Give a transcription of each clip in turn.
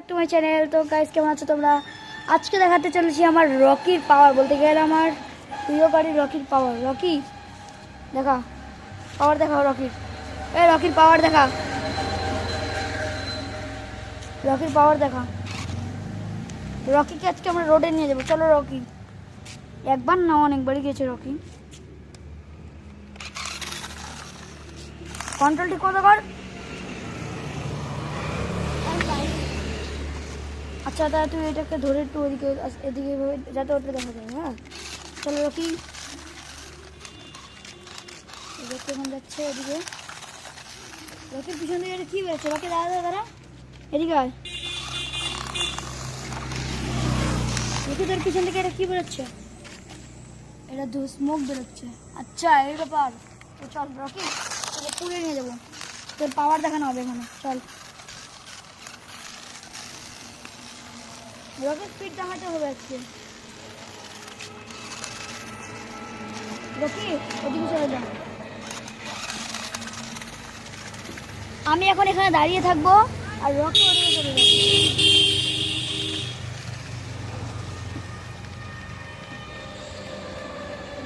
To my channel. তো guys কেমন আছো তোমরা? আজকে দেখাতে চলেছি আমার রকির পাওয়ার, বলতে গেলে আমার প্রিয় গাড়ি রকির পাওয়ার। রকি দেখা পাওয়ার, দেখা রকির, রকির পাওয়ার দেখা, রকির পাওয়ার দেখা। রকিকে আজকে আমরা রোডে নিয়ে যাবো, চলো। রকি একবার না অনেকবারই গেছে রকি। কন্ট্রোল ঠিক কত কর। আচ্ছা তাহলে তুই এটাকে ধরে একটু ওদিকে এদিকে যাতে ওটা দেখা যায়। হ্যাঁ চলো রকি, রকি এখন যাচ্ছে এদিকে। রকির পিছন দিকে এটা কী বেরোচ্ছে? রকি দাঁড়া দাঁড়া, এদিকে আয়। রকি তোর পিছন দিকে এটা কী বেরোচ্ছে? এটা স্মোক বেরোচ্ছে। আচ্ছা এই ব্যাপার। তো চল রকি, তোকে তুলে নিয়ে যাবো, তোর পাওয়ার দেখানো হবে এখানে। চল রকির স্পিড দেখাতে হবে আজকে। রকি ওদিকে চলে যা, আমি এখন এখানে দাঁড়িয়ে থাকবো আর রকি ওদিকে চলে যাবে।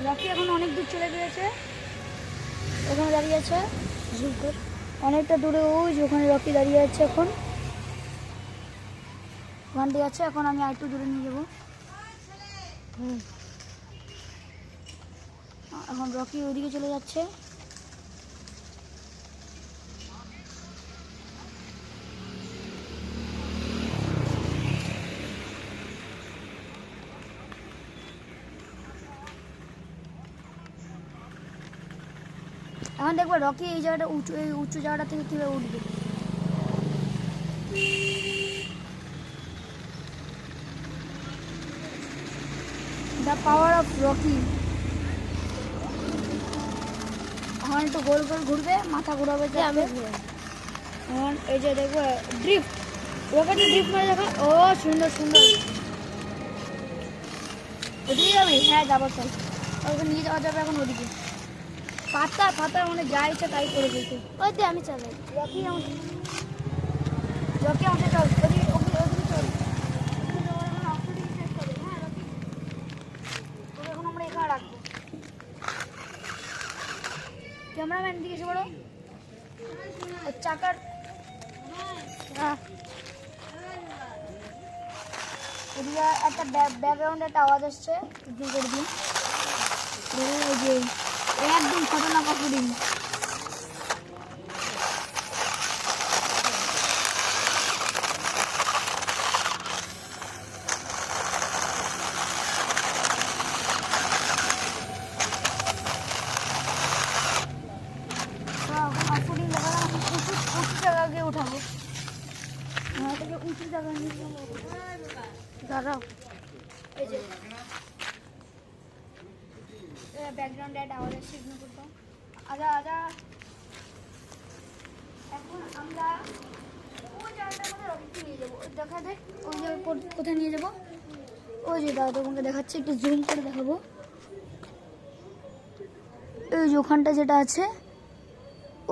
রকি এখন অনেক দূর চলে গিয়েছে, ওখানে দাঁড়িয়ে আছে অনেকটা দূরে। ওই যে ওখানে রকি দাঁড়িয়ে আছে, এখন ওখান দিয়ে আছে। এখন আমি আর একটু দূরে নিয়ে যাবো। এখন রকি ওইদিকে চলে যাচ্ছে। এখন দেখবো রকি এই জায়গাটা উঁচু, এই উঁচু জায়গাটা থেকে কীভাবে উঠবে। The power of Rocky. এখন একটু গোল গোল ঘুরবে, মাথা ঘুরাবে যে আমি। এখন এই যে দেখবো ড্রিফট, রকেটে ড্রিফট করে দেখো। ও সুন্দর সুন্দর। ওদিকে যাবি? হ্যাঁ যাবো, চল। ওকে নিয়ে যাওয়া যাবে এখন ওদিকে। পাতা পাতা মানে যা ইচ্ছা তাই করে দিতে। ওই তো আমি চালাই। রকি আমাকে, রকি আমাকে চল ওদিকে, ওদিকে ওদিকে চল। এখন আমরা এখানে রাখবো। ক্যামেরাম্যান দিকে এসে বলো চাকার। এদিকে একটা ব্যাকগ্রাউন্ডে একটা আওয়াজ আসছে, জুম করে দিন। ওই যে একদম খতরনাক অফরোডিং। অফরোডিং দেখা উঁচু উঁচু জায়গাকে উঠাবো, থেকে উঁচু জায়গায় নিয়ে যাবো। দাঁড়াও, এই যে ব্যাকগ্রাউন্ডে একটা আওয়াজ আসছে, ইগনোর করতাম। আজা আজা। এখন আমরা ওই জায়গাটার মধ্যে রকিকে নিয়ে যাবো। দেখা দেখ ওই জায়গায় কোথায় নিয়ে যাবো। ওই যে দাদা তোমাকে দেখাচ্ছে, একটু জুম করে দেখাবো। ওই যে ওখানটা যেটা আছে,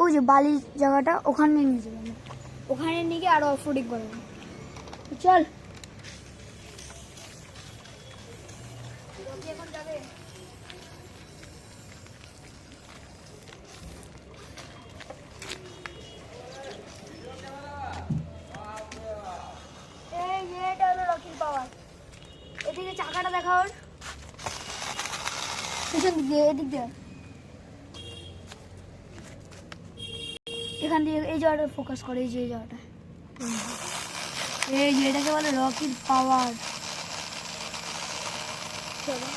ওই যে বালি জায়গাটা, ওখানে নিয়ে যাবো আমরা। ওখানে নিয়ে গিয়ে আরো অফরোডিং করবো। চল রকি এখন যাবে। এই এটা হলো রকির পাওয়ার। এদিকে চাকাটা দেখা, ওর পিছন দিক দিয়ে, এদিক দিয়ে, এখান দিয়ে এই জায়গাটা ফোকাস করে। এই যে এই জায়গাটা, এই যে এটাকে বলে রকির পাওয়ার। চলো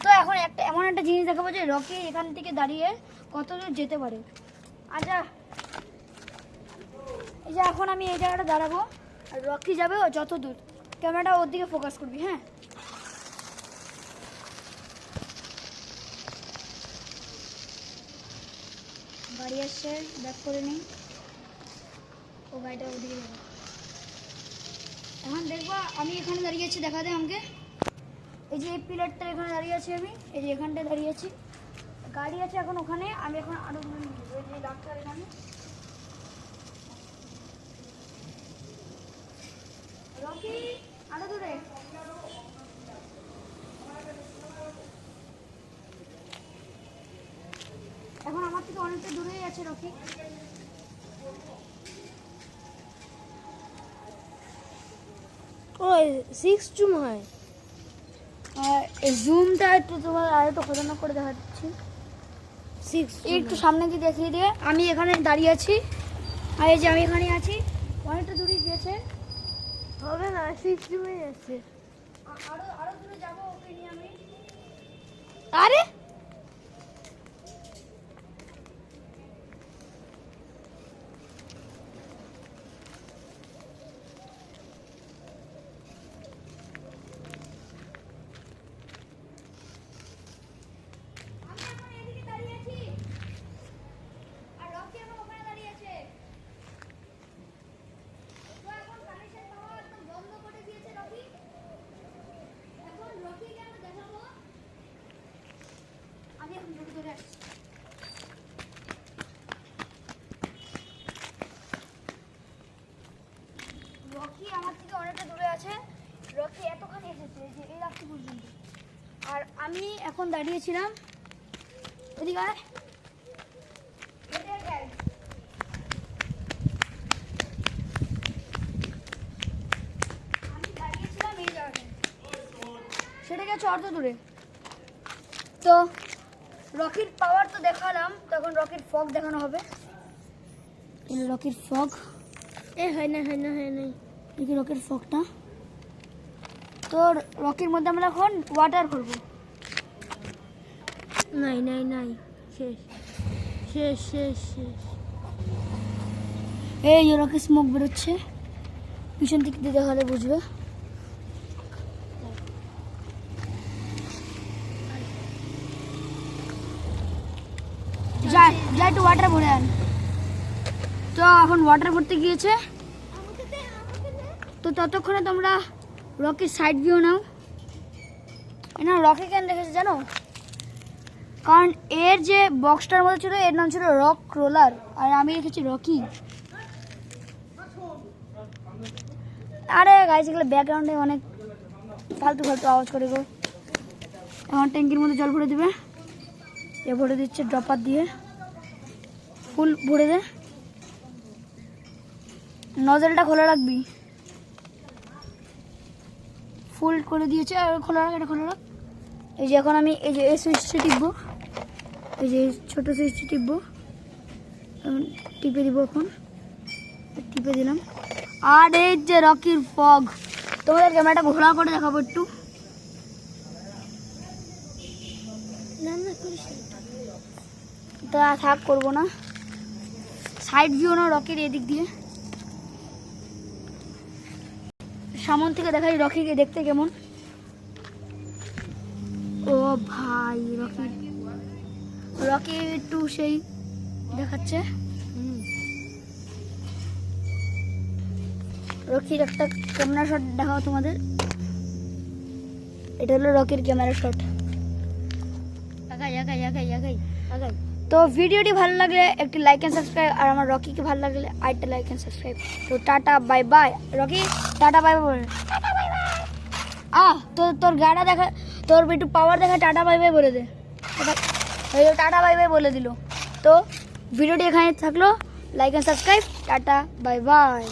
তো এখন একটা এমন একটা জিনিস দেখাবো যে রকি এখান থেকে দাঁড়িয়ে কত দূর যেতে পারে। আচ্ছা এই যে এখন আমি এই জায়গাটা দাঁড়াবো আর রকি যাবে ও যত দূর। ক্যামেরাটা ওর দিকে ফোকাস করবি। হ্যাঁ গাড়ি আসছে, ব্যাক করে নিই। ও গাড়িটা ওদিকে যাবে। এখন দেখবো আমি এখানে দাঁড়িয়ে আছি, দেখা দে আমাকে। এই যে এই পিলারটা এখানে দাঁড়িয়ে আছি আমি, এই যে এখানটায় দাঁড়িয়ে আছি। গাড়ি আছে এখন ওখানে, আমি এখন আরো ডাক্তার এখানে। রকি আরো দূরে। এখন আমার থেকে অনেকটা দূরেই আছে রকি। ওই 6 জুম হয়। জুমটা একটু তোমার আর একটু খোঁজানো করে দেখাচ্ছি। 6 একটু সামনে দিয়ে দেখিয়ে দিয়ে, আমি এখানে দাঁড়িয়ে আছি আর এই যে আমি এখানে আছি, অনেকটা দূরে গিয়েছে। হবে না, 6 জুমে আছে। আরো আরো দূরে যাবো ওকে নিয়ে আমি। আরে আমি এখন এদিকে দাঁড়িয়ে আছি আর রকি এখন ওখানে দাঁড়িয়ে আছে। তো এখন কানেকশন পাওয়া একদম বন্ধ করে দিয়েছে রকি। এখন রকিকে আমরা দেখাবো। আমি এখন দূরে দূরে আসছি। রকি আমার থেকে অনেকটা দূরে আছে। রকি এতখানি এসেছে যে এই রাস্তা পর্যন্ত, আর আমি এখন দাঁড়িয়েছিলাম এদিকে আয়। এদিকে আয়। আমি দাঁড়িয়েছিলাম এই জায়গাটায়, সেটা গেছে অর্ধ দূরে। তো রকির পাওয়ার তো দেখালাম, তখন রকির ফগ দেখানো হবে। রকির ফগ হয় না দেখি রকির ফগটা। তো রকির মধ্যে আমরা এখন ওয়াটার করবো। নাই শেষ শেষ শেষ শেষ। এই যে রকি স্মোক বেরোচ্ছে, পিছন দিক দিয়ে দেখালে বুঝবে। যা যা একটু ওয়াটার ভরে আন। তো এখন ওয়াটার ভরতে গিয়েছে, তো ততক্ষণে তোমরা রকির সাইড ভিউ নাও। না রকি কেন দেখেছে জানো? কারণ এর যে বক্সটার মধ্যে ছিল এর নাম ছিল রক রোলার, আর আমি রেখেছি রকি। আরে গাইস এগুলো ব্যাকগ্রাউন্ডে অনেক ফালতু ফালতু আওয়াজ করে গো। এখন ট্যাঙ্কির মধ্যে জল ভরে দেবে, এ ভরে দিচ্ছে ড্রপার দিয়ে, ফুল ভরে দে। নজলটা খোলা রাখবি, ফুল করে দিয়েছে। আর খোলা রাখ, এটা খোলা রাখ। এই যে এখন আমি এই যে এই সুইচটা টিপবো, এই যে ছোট সুইচটা টিপবো, টিপে দিব। এখন টিপে দিলাম। আর এই যে রকির ফগ, তোমাদের ক্যামেরাটা ঘোরা করে দেখাবো একটু। না করিস তা থাক করবো না, সাইড ভিউ না রকির এদিক দিয়ে। সামন থেকে দেখাই রকিকে দেখতে কেমন। ও ভাই রকি একটু সেই দেখাচ্ছে। রকির একটা ক্যামেরা শট দেখাও তোমাদের। এটা হলো রকির ক্যামেরা শট। তো ভিডিওটি ভালো লাগলে একটি লাইক এন্ড সাবস্ক্রাইব, আর আমার রকিকে ভালো লাগলে আরেকটা লাইক এন্ড সাবস্ক্রাইব। তো tata bye by. Rocky tata bye by বলে। তোর গাড়া দেখা, তোর একটু পাওয়ার দেখা, টাটা বাই বাই বলে দে। টাটা বাই বাই বলে দিল। তো ভিডিওটি এখানে থাকলো, like and subscribe, tata bye by.